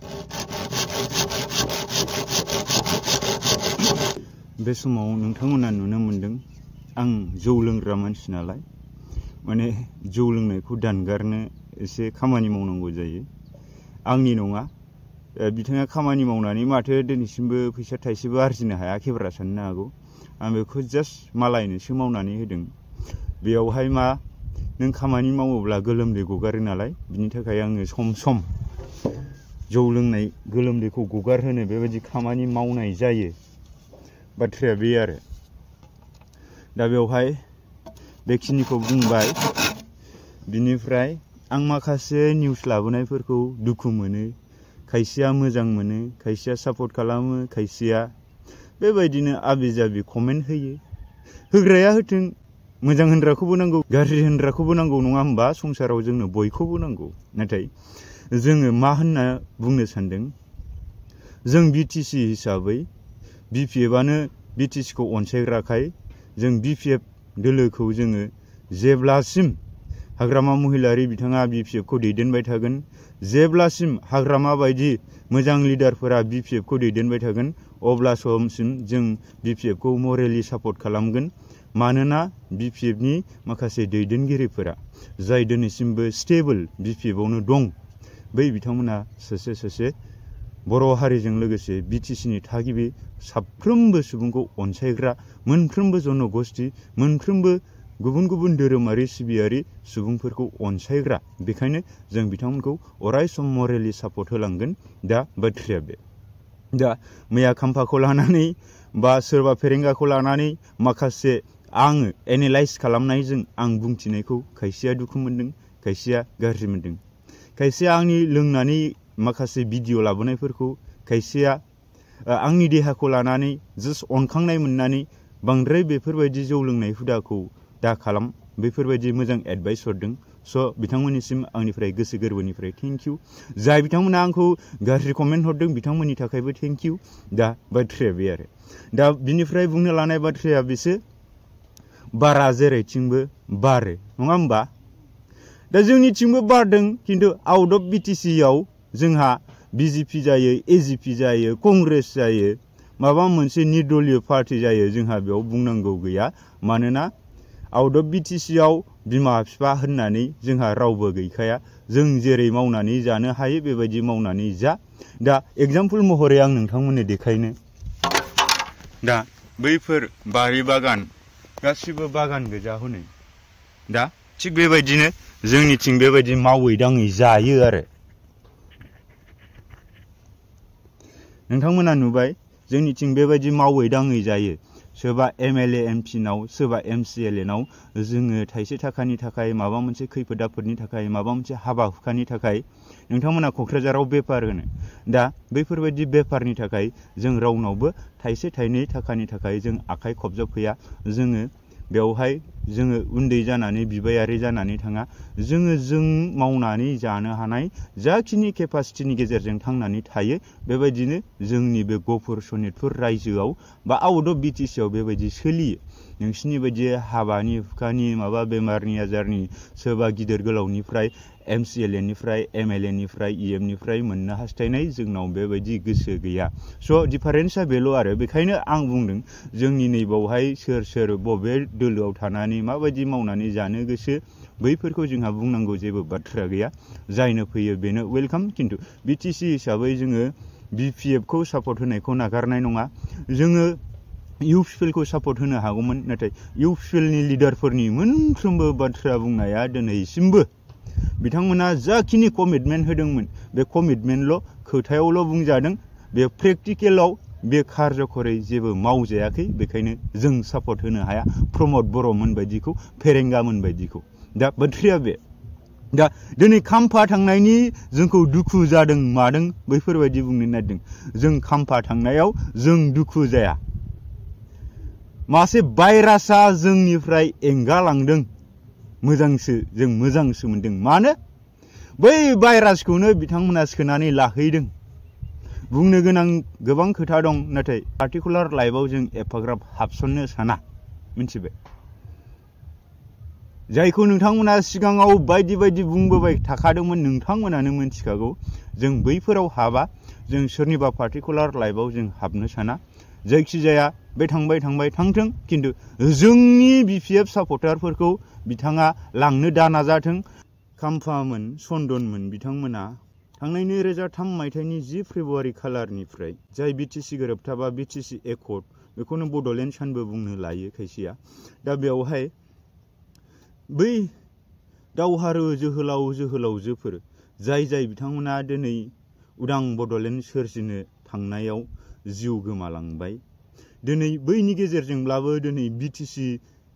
बे समाव नोंथांमोना नुनो मोनदों आं जौ लोंग्रा मानसि नालाय माने जौ लोंनायखौ दानगारनो एसे खामानि मावनांगौ जायो आंनि नङा बिथाङा खामानि मावनानै माथो दिनैसिमबो फैसा थाइसेबो आर्जिनो हायाखैब्रा साननो हागौ आं बेखौ जास्ट मालायनोसो मावनानै होदों बेयावहाय मा नों खामानि मावोब्ला गोलोमदै गगारो नालाय बिनि थाखाय आङो सम सम जौ लोंनाय गोलोमदैखौ गगारहोनो बेबायदि खामानि मावनाय जायो बाथ्राया बे आरो दा बेवहाय बेखिनिखौ बुंबाय बिनिफ्राय आं माखासे निउस लाबोनायफोरखौ दुखु मोनो खायसेया मोजां मोनो खायसेया सापर्ट खालामो खायसेया बेबायदिनो आबि जाबि कमेन्ट होयो होग्राया होथों मोजां होनग्राखौबो नांगौ गाज्रि होनग्राखौबो नांगौ नङा होमबा संसाराव जोंनो बयखौबो नांगौ नाथाय जोङो मा होनना बुंनो सानदों जों बिटिसि हिसाबै बिपिएफआनो बिटिसिखौ अनसायग्राखाय जों बिपिएफ दोलोखौ जोङो जेब्लासिम हाग्रामा महिलारि बिथाङा बिपिएफखौ दैदेनबाय थागोन जेब्लासिम हाग्रामा बायदि मोजां लिडारफोरा बिपिएफखौ दैदेनबाय थागोन अब्ला समसिम जों बिपिएफखौ मरेलि सापर्ट खालामगोन मानोना बिपिएफनि माखासे दैदेनगिरिफोरा जाय दिनैसिमबो स्टेबल बिपिएफआवनो दं बै बिथांमोना सासे बर' हारिजों लोगोसे बिटिसिनि थागिबि साफ्रोमबो सुबुंखौ अनसायग्रा मोनफ्रोमबो जनगोष्ठी मोनफ्रोमबो गुबुन गुबुन धोरोमारि सिबियारि सुबुंफोरखौ अनसायग्रा बेखायनो जों बिथांमोनखौ अराय सम मरेलि सापर्ट होलांगोन दा बाथ्राया बे दा मैया खाम्फाखौ लानानै बा सोरबा फेरेंगाखौ लानानै माखासे आङो एनालाइज खालामनायजों आं बुंथिनायखौ खायसेया दुखु मोनदों खायसेया गाज्रि मोनदों खायसेया आंनि लोंनानै माखासे भिडिअ लाबोनायफोरखौ खायसेया आंनि देहाखौ लानानै जास्ट अनखांनाय मोननानै बांद्राय बेफोरबायदि जौ लोंनाय हुदाखौ दा खालाम बेफोरबायदि मोजां एडभाइस हरदों स' बिथांमोननिसिम आंनिफ्राय गोसो गोरबोनिफ्राय थेंक इउ जाय बिथांमोना आंखौ गाज्रि कमेन्ट हरदों बिथांमोननि थाखायबो थेंक इउ दा बाथ्राया बे आरो दा बिनिफ्राय बुंनो लानाय बाथ्राया बेसो बारा जेरैथिंबो बारो नङा होमबा दा जोंनिथिंबो बारदों खिन्थु आउट अफ बिटिसिआव जोंहा बिजेपि जायो एजिपि जायो कंग्रेस जायो माबा मोनसे निर्दलीय पार्टी जायो जोंहा बेयाव बुंनांगौ गैया मानोना आउट अफ बिटिसिआव बिमा बिफा होननानै जोंहा रावबो गैखाया जों जेरै मावनानै जानो हायो बेबायदि मावनानै जा दा एग्जाम्पल महरै आं नोंथांमोननो देखायनो दा बैफोर बारि बागान गासिबो बागान गोजा हनै दा थिग बेबायदिनो जोंनिथिं बेबायदि मावै दाङै जायो आरो नोंथांमोना नुबाय जोंनिथिं बेबायदि मावै दाङै जायो सोरबा एमएलए एमपिनाव सोरबा एमसिएलएनाव जोङो थाइसे थाखानि थाखाय माबा मोनसे खैफोद आफोदनि थाखाय माबा मोनसे हाबा हुखानि थाखाय नोंथांमोना क'क्राझाराव बेफार होनो दा बैफोरबायदि बेफारनि थाखाय जों रावनावबो थाइसे थाइनै थाखानि थाखाय जों आखाइ खबजाबफैया जोङो बेवहाय जोङो उन्दै जानानै बिबायारि जानानै थाङा जोङो जों मावनानै जानो हानाय जाखिनि केपासिटिनि गेजेरजों थांनानै थायो बेबायदिनो जोंनि बे गहपुर सनितपुर रायजोआव बा आउट अफ बिटिसिआव बेबायदि सोलियो नोंसिनि बायदि हाबानि हुखानि माबा बेमारनि आजारनि सोरबा गिदिर गोलावनिफ्राय एमसिएलएनिफ्राय एमएलएनिफ्राय इएमनिफ्राय मोननो हास्थायनाय जोंनाव बेबायदि गोसो गैया स' डिफारेन्सआ बेल' आरो बेखायनो आं बुंदों जोंनि नैबावहाय सोर बबे दोलोआव थानानै माबायदि मावनानै जानो गोसो बैफोरखौ जोंहा बुंनांगौ जेबो बाथ्रा गैया जायनो फैयो बेनो वेलकाम खिन्थु बिटिसि हिसाबै जोङो बिपिएफखौ सापर्ट होनायखौ नागारनाय नङा जोङो इउपिपिएलखौ सापर्ट होनो हागौमोन नाथाय इउपिपिएलनि लिडारफोरनि मोनफ्रोमबो बाथ्रा बुंनाया दिनैसिमबो बिथांमोना जाखिनि कमिटमेन्ट होदोंमोन बे कमिटमेन्टल' खोथायावल' बुंजादों बे प्रेक्टिकेलाव बे कार्यकरै जेबो मावजायाखै बेखायनो जों सापर्ट होनो हाया प्रमद बर'मोन बायदिखौ फेरेंगामोन बायदिखौ दा बाथ्राया बे दा दिनै खाम्फा थांनायनि जोंखौ दुखु जादों मादों बैफोरबायदि बुंनो नागिरदों जों खाम्फा थांनायाव जों दुखु जाया मासे भाइरासआ जोंनिफ्राय एंगालांदों मोजांसो जों मोजांसो मोनदों मानो बै भाइरासखौनो बिथांमोना सोनानै लाहैदों बुंनो गोनां गोबां खोथा दं नाथाय पार्टिकुलार लाइफआव जों एफाग्राब हाबसननो साना मिथिबाय जायखौ नोंथांमोना सिगाङाव बायदि बायदि बुंबोबाय थाखादोंमोन नोंथांमोनानो मिथिखागौ जों बैफोराव हाबा जों सोरनिबा पार्टिकुलार लाइफआव जों हाबनो साना जायखिजाया बे थांबाय थांथों खिन्थु जोंनि बिपिएफ सापर्टारफोरखौ बिथाङा लांनो दा नाजाथों खाम्फामोन चन्दनमोन बिथांमोना थांनाय 2003 मायथाइनि 10 फेब्रुवारि खालारनिफ्राय जाय बिटिसि गोरोबथा बा बिटिसि एकर्ड बेखौनो बड'लेण्ड सानबो बुंनो लायो खायसेया दा बेवहाय बै दावहारु जोहोलावजोफोर जाय बिथांमोना दिनै उदां बड'लेण्ड सोरजिनो थांनायाव जिउ गोमालांबाय दिनै बैनि गेजेरजोंब्लाबो दिनै बिटिसि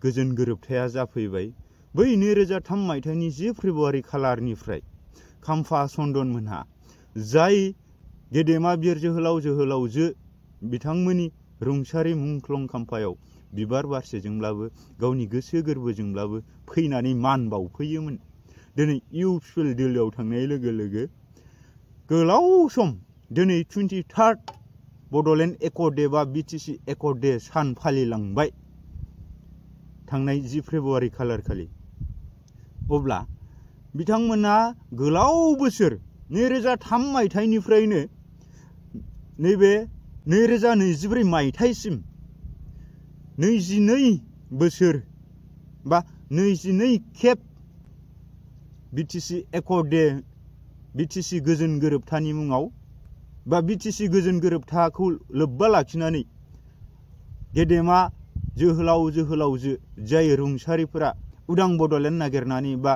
गोजोन गोरोबथाया जाफैबाय बै 2003 मायथाइनि 10 फेब्रुवारि खालारनिफ्राय खाम्फा चन्दनमोनहा जाय गेदेमा बिर जोहोलावजो बिथांमोननि रुंसारि मुंख्लं खाम्फायाव बिबार बारसेजोंब्लाबो गावनि गोसो गोरबोजोंब्लाबो फैनानै मान बावफैयोमोन दिनै इउपिपिएल दिल्लीयाव थांनाय लोगो लोगो गोलाव सम दिनै 23rd बड'लेण्ड एकर्ड डे बा बिटिसि एकर्ड डे सान फालिलांबाय थांनाय 10 फेब्रुवारि खालार खालि अब्ला बिथांमोना गोलाव बोसोर 2003 मायथाइनिफ्रायनो नैबे 2024 मायथाइसिम 22 बोसोर बा 22 खेब बिटिसि एकर्ड डे बिटिसि गोजोन गोरोबथानि मुङाव बा बिटिसि गोजोन गोरोबथाखौ लोब्बा लाखिनानै गेदेमा जोहोलावजो जाय रुंसारिफोरा उदां बड'लेण्ड नागिरनानै बा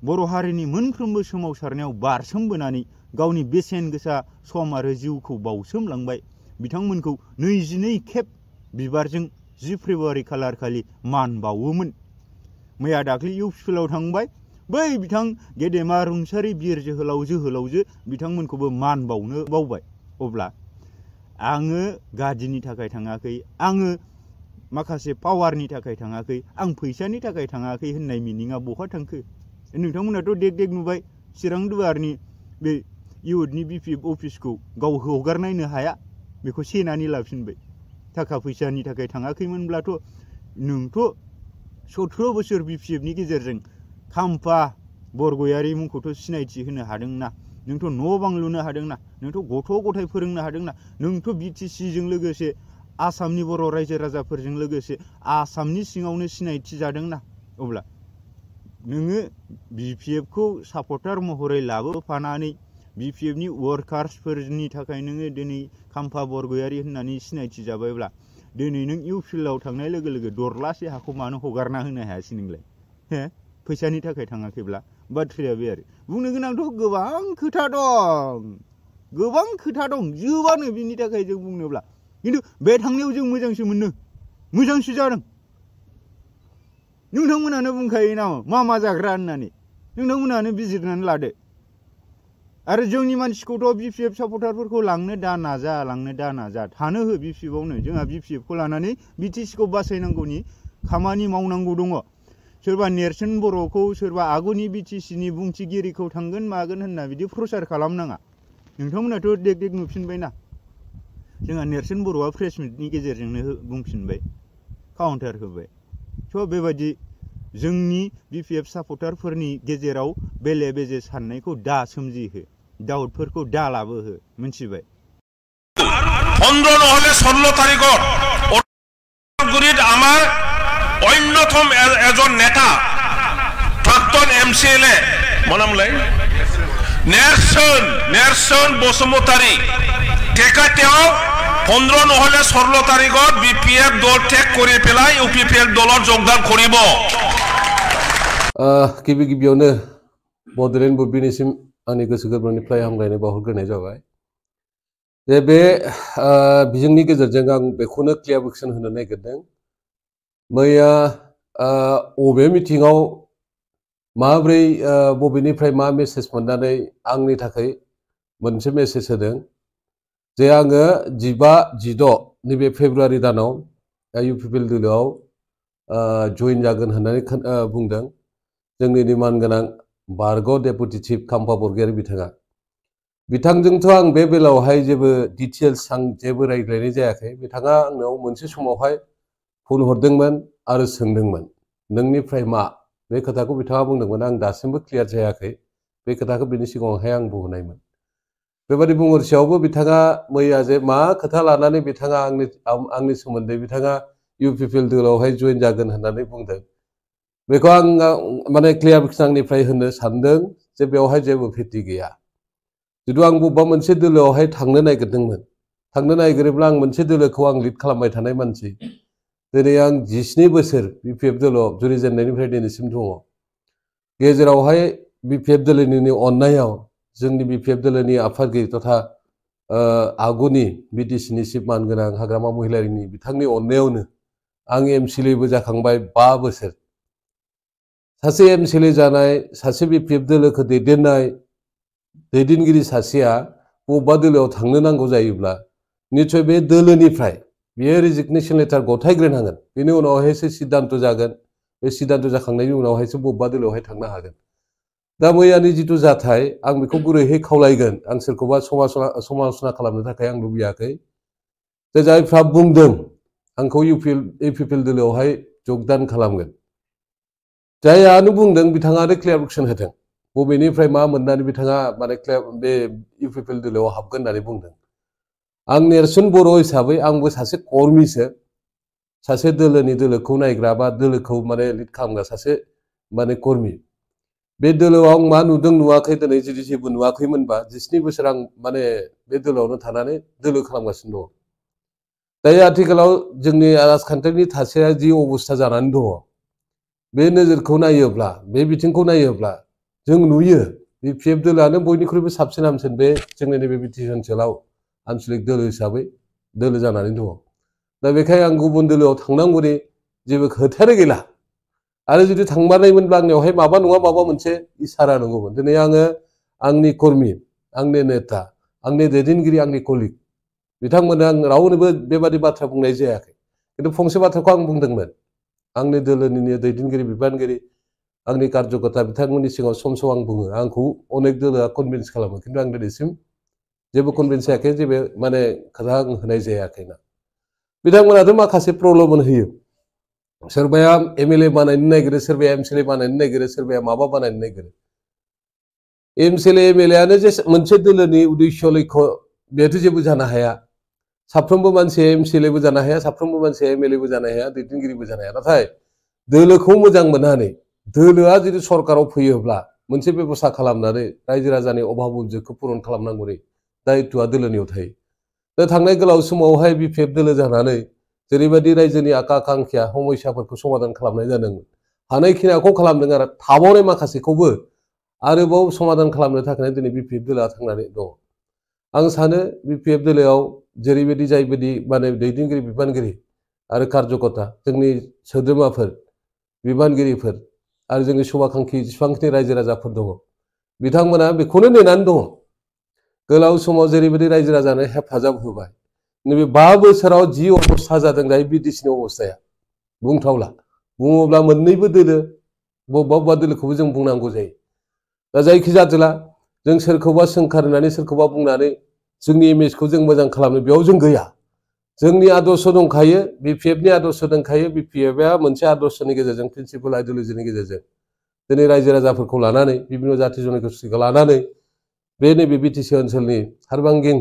बर' हारिनि मोनफ्रोमबो सोमावसारनायाव बारसोमबोनानै गावनि बेसेन गोसा सम आरो जिउखौ बावसोमलांबाय बिथांमोनखौ 22 खेब बिबारजों 10 फेब्रुवारि खालार खालि मान बावोमोन मैया दाख्लै इउपिपिएलआव थांबाय बै बिथां गेदेमा रुंसारि बिर जोहोलावजो बिथांमोनखौबो मान बावनो बावबाय अब्ला आङो गादिनि थाखाय थाङाखै आङो माखासे पावारनि थाखाय थाङाखै आं फैसानि थाखाय थाङाखै होननाय मिनिङा बहा थांखो नोंथांमोनाथ' देग नुबाय चिरां दुवारनि बे इउथनि बिपिएफ अफिसखौ गाव हगारनायनो हाया बेखौ सेनानै लाफिनबाय थाखा फैसानि थाखाय थाङाखैमोनब्लाथ' नोंथ' 17 बोसोर बिपिएफनि गेजेरजों खाम्फा बरगयारि मुंखौथ' सिनायथि होनो हादोंना नोंथ' न' बां लुनो हादोंना नोंथ' गथ' गथाय फोरोंनो हादोंना नोंथ' बिटिसिजों लोगोसे आसामनि बर' रायजो राजाफोरजों लोगोसे आसामनि सिङावनो सिनायथि जादोंना अब्ला नोङो बिपिएफखौ सापर्टार महरै लाबोफानानै बिपिएफनि वार्कार्सफोरनि थाखाय नोङो दिनै खाम्फा बरगयारि होननानै सिनायथि जाबायब्ला दिनै नों इउपिपिएलआव थांनाय लोगो लोगो दरलासे हाखौ मानो हगारना होनो हायासै नोंलाय हे फैसानि थाखाय थाङाखैब्ला बाथ्राया बे आरो बुंनो गोनांथ' गोबां खोथा दं जोबानो बिनि थाखाय जों बुंनोब्ला खिन्थु बे थांनायाव जों मोजांसो मोनो मोजांसो जादों नोंथांमोनानो बुंखायो नामा मा जाग्रा होननानै नोंथांमोनानो बिजिरनानै लादो आरो जोंनि मानसिखौथ' बिपिएफ सापर्टारफोरखौ लांनो दा नाजा थानो हो बिपिएफआवनो जोंहा बिपिएफखौ लानानै बिटिसिखौ बासायनांगौनि खामानि मावनांगौ दङ सोरबा नेरसोन बर'खौ सोरबा आगुनि बिटिसिनि बुंथिगिरिखौ थांगोन मागोन होनना बिदि प्रचार खालामनाङा नोंथांमोनाथ' देग नुफिनबायना जोंहा नेरसोन बर'आ प्रेस मिटनि गेजेरजोंनो बुंफिनबाय काउन्टार होबाय स' बेबायदि जोंनि बिपिएफ सापर्टारफोरनि गेजेराव बेले बेजे साननायखौ दा सोमजिहो डाउटफोरखौ दा लाबोहो मिथिबाय 15 নহলে 16 তারিখত ওদালগুৰিত আমাৰ অন্যতম এজন নেতা প্ৰাক্তন এমচিএলএ মনামলাই নেৰসন বসুমতাৰী তেখেতেও 15 নহলে 16 তাৰিখত বিপিএফ দল ত্যাগ কৰি পেলাই ইউপিপিএল দলত যোগদান কৰিব गिबियावनो बड'लेण्ड बुब्लिनिसिम आंनि गोसो गोरबोनिफ्राय हामलायनाय बावहरग्रोनाय जाबाय जे बे बिजोंनि गेजेरजों आं बेखौनो क्लियारिफिकेसन होनो नागिरदों मैया अबे मिटिङाव माब्रै बबेनिफ्राय मा मेसेज मोननानै आंनि थाखाय मोनसे मेसेज होदों जे आङो 15-16 नैबे फेब्रुवारि दानाव इउपिपिएल दिल्लीआव जइन जागोन होननानै बुंदों जोंनि मानगोनां बारग' डेपुटि चिफ खाम्फा बरगयारि बिथांजोंथ' आं बे बेलायावहाय जेबो डिटेल्स आं जेबो रायज्लायनाय जायाखै बिथाङा आंनाव मोनसे समावहाय फन हरदोंमोन आरो सोंदोंमोन नोंनिफ्राय मा बे खोथाखौ बिथाङा बुंदोंमोन आं दासिमबो क्लियार जायाखै बे खोथाखौ बिनि सिगाङावहाय आं बुंनायमोन बेबादि बुंहरसेयावबो बिथाङा मैया जे मा खोथा लानानै बिथाङा आंनि सोमोन्दै बिथाङा UPPL दोलावहाय जइन जागोन होननानै बुंदों बेखौ आं माने क्लियारफिकेसन आंनिफ्राय होनो सानदों जे बेवहाय जेबो भित्ति गैया जुदि आं बबेबा मोनसे दोलोआवहाय थांनो नागिरदोंमोन थांनो नागिरोब्ला आं मोनसे दोलोखौ आं लिड खालामबाय थानाय मानसि दिनै आं 17 बोसोर BPF दोलोआव जुरिजेननायनिफ्राय दिनैसिम दङ गेजेरावहाय BPF दोलोनि अननायाव जोंनि BPF दोलोनि आफादगिरि तथा आगुनि BTC चिफ मानगोनां हाग्रामा महिलारिनि बिथांनि अननायावनो आं MCLA जाखांबाय 5 बोसोर सासे MCLA जानाय सासे BPF दोलोखौ दैदेनगिरि सासेया बबेबा दोलोआव थांनो नांगौ जायोब्ला निश्चय बे दोलोनिफ्राय बेयो रेजिगनेसन लेटार गथायग्रोनांगोन बेनि उनावहायसो सिद्धान्त जागोन बे सिद्धान्त जाखांनायनि उनावहायसो बबेबा दोलोआवहाय थांनो हागोन दा मैयानि जिथु जाथाय आं बेखौ गुरैहै खावलायगोन आं सोरखौबा समालोचना खालामनो थाखाय आं लुबैयाखै जे जायफ्रा बुंदों आंखौ UPPL दोलोआवहाय जगदान खालामगोन जायानो बुंदों बिथाङानो क्लियारफिकेसन होदों बबेनिफ्राय मा मोननानै बिथाङा माने बे UPPL दोलोआव हाबगोन होननानै बुंदों आं नेरसोन बर' हिसाबै आंबो सासे कर्मीसो सासे दोलोखौ नायग्रा बा दोलोखौ माने लिड खालामग्रा सासे माने कर्मी बे दोलोआव आं मा नुदों नुवाखै दिनै जुदि जेबो नुवाखैमोनबा 17 बोसोर आं माने बे दोलोआवनो थानानै दोलो खालामगासिनो दङ दायो आथिखालाव जोंनि राजखान्थिनि थासारिया जि अबस्था जानानै दङ बे नोजोरखौ नायोब्ला बे बिथिंखौ नायोब्ला जों नुयो BPF दोलोआनो बयनिख्रुइबो साबसिन हामसिन बे जोंनि नैबे BTC ओनसोलाव आनसलिक दोलो हिसाबै दोलो जानानै दङ दा बेखायनो आं गुबुन दोलोआव थांनांगौनि जेबो खोथायानो गैला आरो जुदि थांमारनायमोनब्ला आंनियावहाय माबा नङा माबा मोनसे इसारा नंगौमोन दिनै आङो आंनि कर्मी आंनि नेता आंनि दैदेनगिरि आंनि कलिग बिथांमोननो आं रावनोबो बेबादि बाथ्रा बुंनाय जायाखै खिन्थु फंसे बाथ्राखौ आं बुंदोंमोन आंनि दोलोनिनो दैदेनगिरि बिबानगिरि आंनि कार्यकर्ता बिथांमोननि सिगाङाव सम आं बुङो आंखौ अनेक दोलोआ कनभिन्स खालामो खिन्थु आं दिनैसिम जेबो कनभिन्स जायाखै जेबो माने खोथा आं होनाय जायाखैना बिथांमोनाथ' माखासे प्रलोभन होयो सोरबाया MLA बानायनो नागिरो सोरबाया MCLA बानायनो नागिरो सोरबाया माबा बानायनो नागिरो MCLA MLA आनो जे मोनसे दोलोनि उद्देश्य लक्ष्य बेथ' जेबो जानो हाया साफ्रोमबो मानसिया MCLA बो जानो हाया साफ्रोमबो मानसिया MLA बो जानो हाया दैदेनगिरिबो जानो हाया नाथाय दोलोखौ मोजां मोननानै दोलोआ जुदि सरकाराव फैयोब्ला मोनसे बेबस्था खालामनानै रायजो राजानि अभाब उद्रेकखौ पुरन खालामनांगौनि दायित्वआ दोलोनियाव थायो दा थांनाय गोलाव समावहाय BPF दोलो जानानै जेरैबायदि रायजोनि आकांक्षा समस्याफोरखौ समाधान खालामनाय जादोंमोन हानायखिनिखौ खालामदों आरो थाबावनाय माखासेखौबो आरोबाव समाधान खालामनो थाखाय दिनै BPF दोलोआ थांनानै दङ आं सानो BPF दोलोआव जेरैबायदि जायबायदि माने दैदेनगिरि बिबानगिरि आरो कार्यकर्ता जोंनि सोद्रोमाफोर बिबानगिरिफोर आरो जोंनि शुभाकांक्षी जेसेबांखिनि रायजो राजाफोर दङ बिथांमोना बेखौनो नेनानै दङ गोलाव समाव जेरैबायदि रायजो राजानो हेफाजाब होबाय नैबे 5 बोसोराव जि अबस्था जादों दायो BTCनि अबस्थाया बुंथावला बुङोब्ला मोननैबो दोलो बबेबा दोलोखौबो जों बुंनांगौ जायो दा जायखि जादोला जों सोरखौबा सोंखारनानै सोरखौबा बुंनानै जोंनि इमेजखौ जों मोजां खालामनो बेयाव जों गैया जोंनि आदर्श दंखायो BPFनि आदर्श दंखायो BPFआ मोनसे आदर्शनि गेजेरजों प्रिन्सिपल आइडियोलजिनि गेजेरजों दिनै रायजो राजाफोरखौ लानानै बिभिन्न जाथि जनगोष्ठीखौ लानानै बे नैबे BTC ओनसोलनि सारबांगिन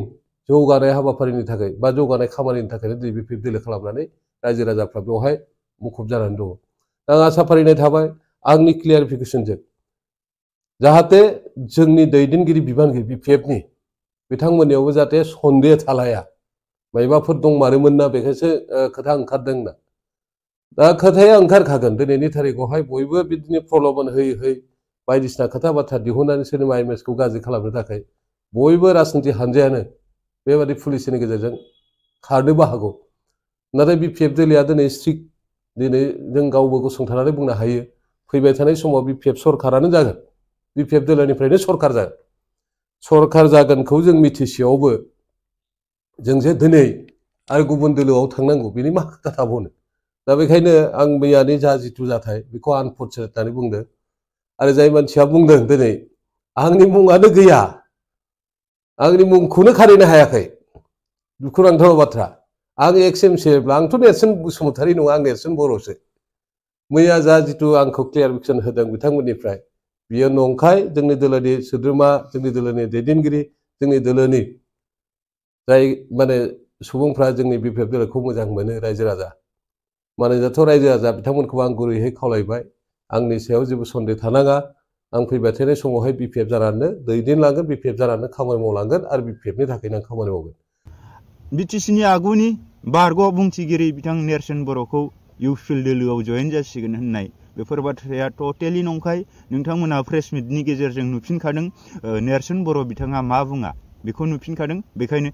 जौगानाय हाबाफारिनि थाखाय बा जौगानाय खामानिनि थाखायनो दिनै BPF दोलो खालामनानै रायजो राजाफ्रा बेवहाय मुखुब जानानै दङ आं आसा फारिनाय थाबाय आंनि क्लियारिफिकेसनजों जाहाथे जोंनि दैदेनगिरि बिबानगिरि BPFनि बिथांमोननियावबो जाहाथे सन्देह थालाया मायबाफोर दंमारोमोन ना बेखायसो खोथा ओंखारदों ना दा खोथाया ओंखारखागोन दिनैनि थारिखआवहाय बयबो बिदिनो प्रलोभन होयै बायदिसिना खोथा बाथ्रा दिहुननानै सोरनिबा इमेजखौ गाज्रि खालामनो थाखाय बयबो राजनिति हानजायानो बेबादि पुलिसनि गेजेरजों खारनोबो हागौ नाथाय BPF दोलोआ दिनै स्ट्रिक्ट दिनै जों गावबो गसंथानानै बुंनो हायो फैबाय थानाय समाव BPF सरकारानो जागोन BPF दोलोनिफ्रायनो सरकार जागोनखौ जों मिथिसेयावबो जों जे दिनै आरो गुबुन दोलोआव थांनांगौ बेनि मा खोथा थाबावनो दा बेखायनो आं मैयानि जिथु जाथाय बेखौ आनफर्चुनेट होननानै बुंदों आरो जाय मानसिया बुंदों दिनै आंनि मुङानो गैया आंनि मुंखौनो खारिनो हायाखै दुखुनांथाव बाथ्रा आं एक्स MCLA आंथ' नेरसोन बसुमतारी नङा आं नेरसोन बर'सो मैया जा जितु आंखौ क्लियारिफिकेसन होदों बिथांमोननिफ्राय बियो नंखाय जोंनि दोलोनि सोद्रोमा जोंनि दोलोनि दैदेनगिरि जोंनि दोलोनि जाय माने सुबुंफ्रा जोंनि बिपिएफ दोलोखौ मोजां मोनो रायजो राजा मानोनाथ' रायजो राजा बिथांमोनखौ आं गुरैयै खावलायबाय आंनि सायाव जेबो सन्देह थानाङा आं फैबाय थानाय समावहाय बिपिएफ जानानै दैदेनलांगोन बिपिएफ जानानै खामानि मावलांगोन आरो बिपिएफनि थाखायनो आं खामानि मावगोन बिटिसिनि आगुनि बारग' बुंथिगिरि बिथां नेरसोन बर'खौ इउपिएल दोलोआव जयेन जासिगोन होननाय बेफोर बाथ्राया टटेलि नंखाय नोंथांमोना प्रेस मिटनि गेजेरजों नुफिनखादों नेरसोन बर' बिथाङा मा बुङा बेखौ नुफिनखादों बेखायनो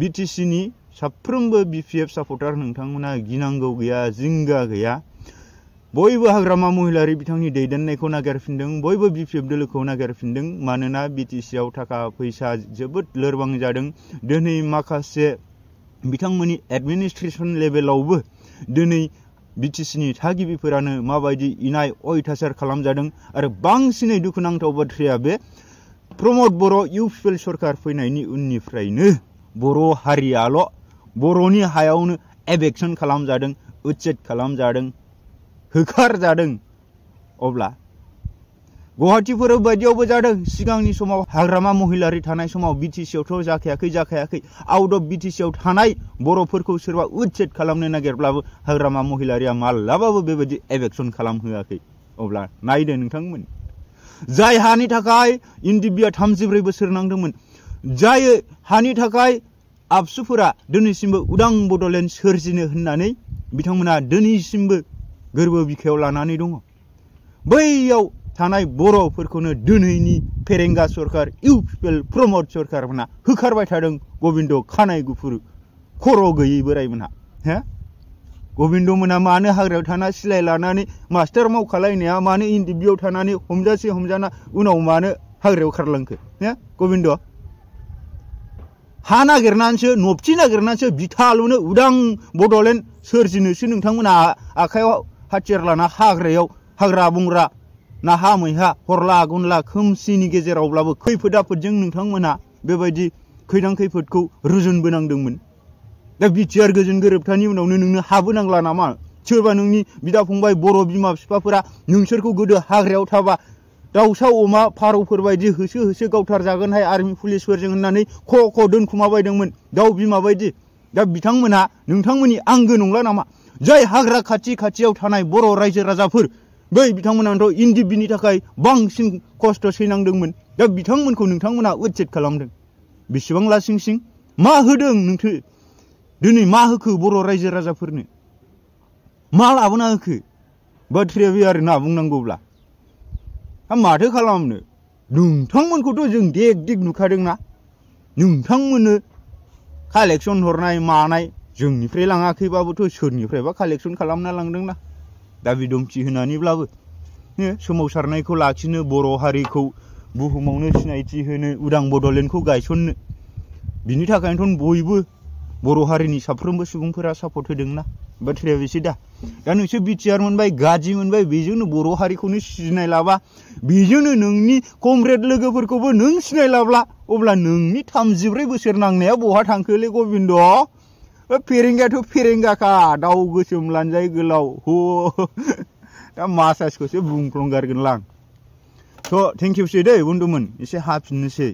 बिटिसिनि साफ्रोमबो बिपिएफ सापर्टार नोंथांमोना गिनांगौ गैया जिंगा गैया बयबो हाग्रामा महिलारि बिथांनि दैदेननायखौ नागिरफिनदों बयबो बिपिएफ दोलोखौ नागिरफिनदों मानोना बिटिसिआव थाखा फैसा जोबोद लोरबां जादों दिनै माखासे बिथांमोननि एडमिनिस्ट्रेशन लेभेलावबो दिनै बिटिसिनि थागिबिफोरानो माबायदि इनाय अयथासार खालामजादों आरो बांसिनै दुखुनांथाव बाथ्राया बे प्रमद बर' इउपिएल सरकार फैनायनि उननिफ्रायनो बर' हारियाल' बर'नि हायावनो एबेक्सन खालामजादों उच्चेद खालामजादों होखारजादों अब्ला गुवाहाटीफोराव बायदियावबो जादों सिगांनि समाव हाग्रामा महिलारि थानाय समाव बिटिसिआवथ' जाखायाखै आउट अफ बिटिसिआव थानाय बर'फोरखौ सोरबा उच्चेद खालामनो नागिरब्लाबो हाग्रामा महिलारिया माब्लाबाबो बेबायदि एबेक्सन खालामहोआखै अब्ला नायदो नोंथांमोन जाय हानि थाखाय इन्दिबिया 34 बोसोर नांदोंमोन जाय हानि थाखाय आबसुफोरा दिनैसिमबो उदां बड'लेण्ड सोरजिनो होननानै बिथांमोना दिनैसिमबो गोरबो बिखायाव लानानै दङ बैयाव थानाय बर'फोरखौनो दिनैनि फेरेंगा सरकार इउपिएल प्रमद सरकारमोना होखारबाय थादों गबिन्द खानाय गुफुर खर' गैयै बोरायमोनहा हे गबिन्द मोना मानो हाग्रायाव थाना सिलाय लानानै मास्टार मावखालायनाया मानो इन्दिबियाव थानानै हमजाना उनाव मानो हाग्रायाव खारलांखो हे गबिन्द हा नागिरनानैसो नबथि नागिरनानैसो बिथालुनो उदां बड'लेण्ड सोरजिनोसो नोंथांमोना आखायाव हाथियार लाना हाग्रायाव हाग्रा बंग्रा नाहा मैहा हरला गुनला खोमसिनि गेजेरावब्लाबो खैफोद आफोदजों नोंथांमोना बेबायदि खैदां खैफोदखौ रुजुनबोनांदोंमोन दा बिटिआर गोजोन गोरोबथानि उनावनो नोंनो हाबो नांला नामा सोरबा नोंनि बिदा फंबाय बर' बिमा बिफाफोरा नोंसोरखौ गोदो हाग्रायाव थाबा दाउसा अमा फारौफोर बायदि होसो गावथार जागोनहाय आर्मि पुलिसफोरजों होननानै ख' दोनखुमाबायदोंमोन दाउ बिमा बायदि दा बिथांमोना नोंथांमोननि आंगो नंला नामा जाय हाग्रा खाथियाव थानाय बर' रायजो राजाफोर बै बिथांमोनाथ' इन्दिबिनि थाखाय बांसिन खस्थ' सैनांदोंमोन दा बिथांमोनखौ नोंथांमोना उच्चेद खालामदों बेसेबां लासिंसिं मा होदों नोंथो दिनै मा होखो बर' रायजो राजाफोरनो मा लाबोना होखो बाथ्राया बे आरोना बुंनांगौब्ला माथो खालामनो नोंथांमोनखौथ' जों देग नुखादोंना नोंथांमोननो कालेक्सन हरनाय मानाय जोंनिफ्राय लाङाखैबाबोथ' सोरनिफ्रायबा कालेक्सन खालामना लांदोंना दा बिदुमथि होनानैब्लाबो सोमावसारनायखौ लाखिनो बर' हारिखौ बुहुमावनो सिनायथि होनो उदां बड'लेण्डखौ गायसननो बिनि थाखायनोथ' बयबो बर' हारिनि साफ्रोमबो सुबुंफोरा सापर्ट होदोंना बाथ्राया बेसो दा नोंसोर बिटिआर मोनबाय गाजि मोनबाय बेजोंनो बर' हारिखौनो सिनाय लाबा बेजोंनो नोंनि कमरेड लोगोफोरखौबो नों सिनाय लाब्ला अब्ला नोंनि 34 बोसोर नांनाया बहा थांखोलै गबिन्द फेरेंगायाथ' फेरेंगाखा दाउ गोसोम लानजाय गोलाव दा मासासखौसो बुंफ्लंगारगोनलां थ' थेंकिउसै दै बन्दुमोन एसे हाफिननोसै